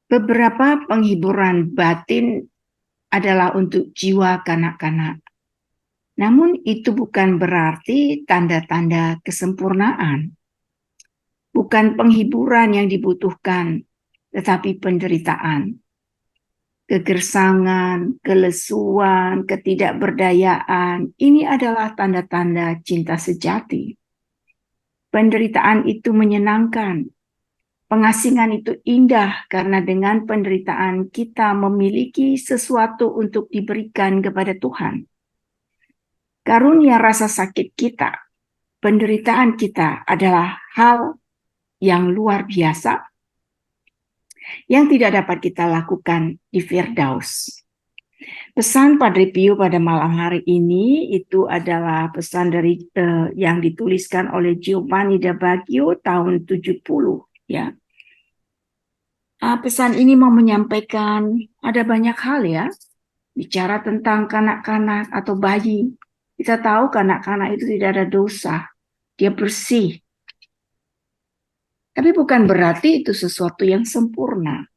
Beberapa penghiburan batin adalah untuk jiwa kanak-kanak. Namun itu bukan berarti tanda-tanda kesempurnaan. Bukan penghiburan yang dibutuhkan, tetapi penderitaan. Kegersangan, kelesuan, ketidakberdayaan, ini adalah tanda-tanda cinta sejati. Penderitaan itu menyenangkan. Pengasingan itu indah karena dengan penderitaan kita memiliki sesuatu untuk diberikan kepada Tuhan. Karunia rasa sakit kita, penderitaan kita adalah hal yang luar biasa yang tidak dapat kita lakukan di Firdaus. Pesan Padre Pio pada malam hari ini itu adalah pesan dari yang dituliskan oleh Giovanni da Baggio tahun 70 ya. Pesan ini mau menyampaikan ada banyak hal ya. Bicara tentang kanak-kanak atau bayi. Kita tahu kanak-kanak itu tidak ada dosa. Dia bersih. Tapi bukan berarti itu sesuatu yang sempurna.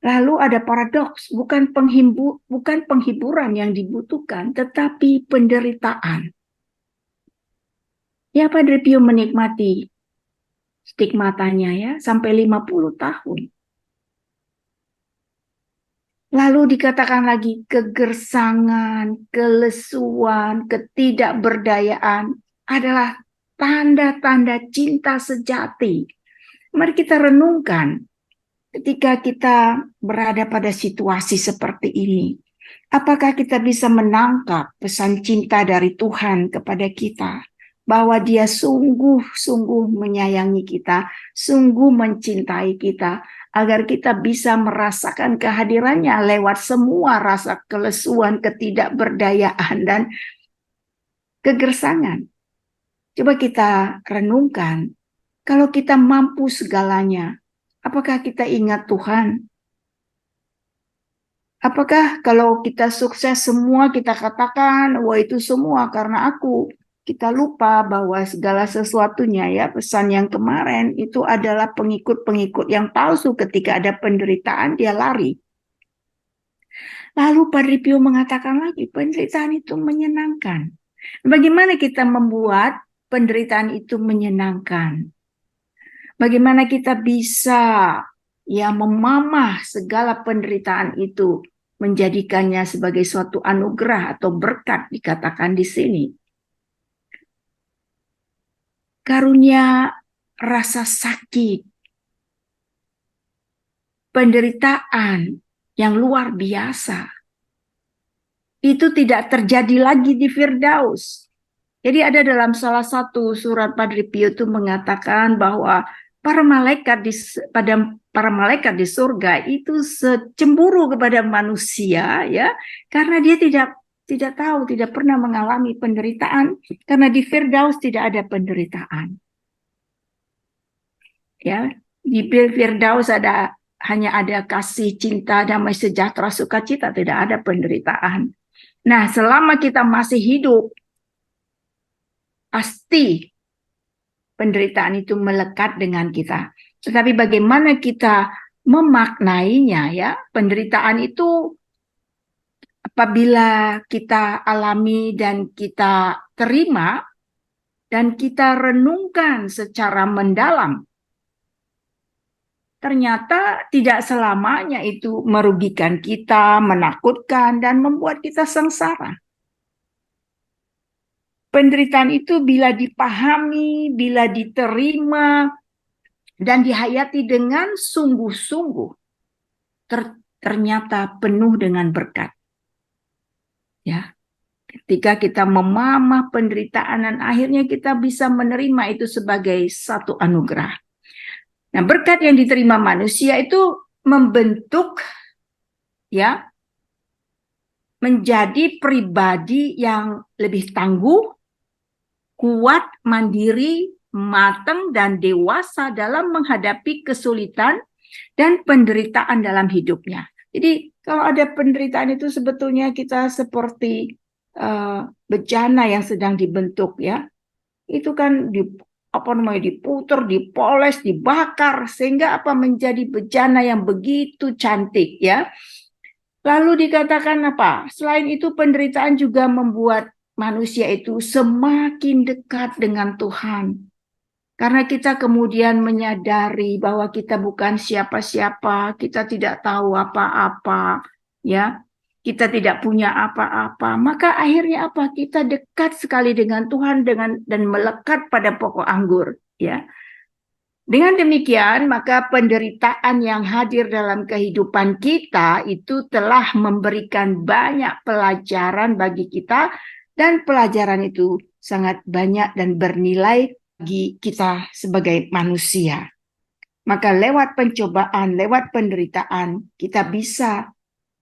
Lalu ada paradoks, bukan penghiburan yang dibutuhkan, tetapi penderitaan. Ya, Padre Pio menikmati stigmatanya ya, sampai 50 tahun. Lalu dikatakan lagi kegersangan, kelesuan, ketidakberdayaan adalah tanda-tanda cinta sejati. Mari kita renungkan ketika kita berada pada situasi seperti ini. Apakah kita bisa menangkap pesan cinta dari Tuhan kepada kita? Bahwa dia sungguh-sungguh menyayangi kita, sungguh mencintai kita, agar kita bisa merasakan kehadirannya lewat semua rasa kelesuan, ketidakberdayaan, dan kegersangan. Coba kita renungkan, kalau kita mampu segalanya, apakah kita ingat Tuhan? Apakah kalau kita sukses semua kita katakan, wah itu semua karena aku. Kita lupa bahwa segala sesuatunya ya, pesan yang kemarin itu adalah pengikut-pengikut yang palsu. Ketika ada penderitaan dia lari. Lalu Padre Pio mengatakan lagi, penderitaan itu menyenangkan. Bagaimana kita membuat penderitaan itu menyenangkan? Bagaimana kita bisa ya memamah segala penderitaan itu, menjadikannya sebagai suatu anugerah atau berkat, dikatakan di sini. Karunia rasa sakit, penderitaan yang luar biasa, itu tidak terjadi lagi di Firdaus. Jadi ada dalam salah satu surat Padre Pio itu mengatakan bahwa para malaikat di surga itu cemburu kepada manusia ya, karena dia tidak tahu, tidak pernah mengalami penderitaan, karena di Firdaus tidak ada penderitaan. Ya, di Firdaus hanya ada kasih, cinta, damai sejahtera, sukacita, tidak ada penderitaan. Nah, selama kita masih hidup, pasti penderitaan itu melekat dengan kita. Tetapi bagaimana kita memaknainya ya, penderitaan itu apabila kita alami dan kita terima dan kita renungkan secara mendalam, ternyata tidak selamanya itu merugikan kita, menakutkan, dan membuat kita sengsara. Penderitaan itu bila dipahami, bila diterima, dan dihayati dengan sungguh-sungguh, ternyata penuh dengan berkat. Ya, ketika kita memamah penderitaan dan akhirnya kita bisa menerima itu sebagai satu anugerah. Nah, berkat yang diterima manusia itu membentuk ya menjadi pribadi yang lebih tangguh, kuat, mandiri, matang, dan dewasa dalam menghadapi kesulitan dan penderitaan dalam hidupnya. Jadi kalau ada penderitaan itu sebetulnya kita seperti bejana yang sedang dibentuk ya. Itu kan diputer, dipoles, dibakar sehingga menjadi bejana yang begitu cantik ya. Lalu dikatakan apa? Selain itu penderitaan juga membuat manusia itu semakin dekat dengan Tuhan. Karena kita kemudian menyadari bahwa kita bukan siapa-siapa, kita tidak tahu apa-apa, ya. Kita tidak punya apa-apa. Maka akhirnya apa? Kita dekat sekali dengan Tuhan dan melekat pada pokok anggur, ya. Dengan demikian, maka penderitaan yang hadir dalam kehidupan kita itu telah memberikan banyak pelajaran bagi kita, dan pelajaran itu sangat banyak dan bernilai bagi kita sebagai manusia. Maka lewat pencobaan, lewat penderitaan, kita bisa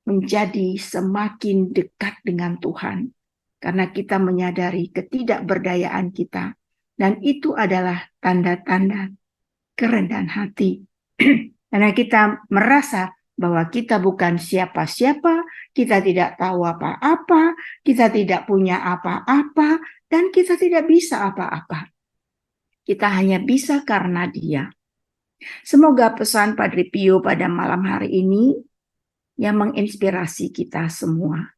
menjadi semakin dekat dengan Tuhan. Karena kita menyadari ketidakberdayaan kita. Dan itu adalah tanda-tanda kerendahan hati. Karena kita merasa bahwa kita bukan siapa-siapa, kita tidak tahu apa-apa, kita tidak punya apa-apa, dan kita tidak bisa apa-apa. Kita hanya bisa karena Dia. Semoga pesan Padre Pio pada malam hari ini yang menginspirasi kita semua.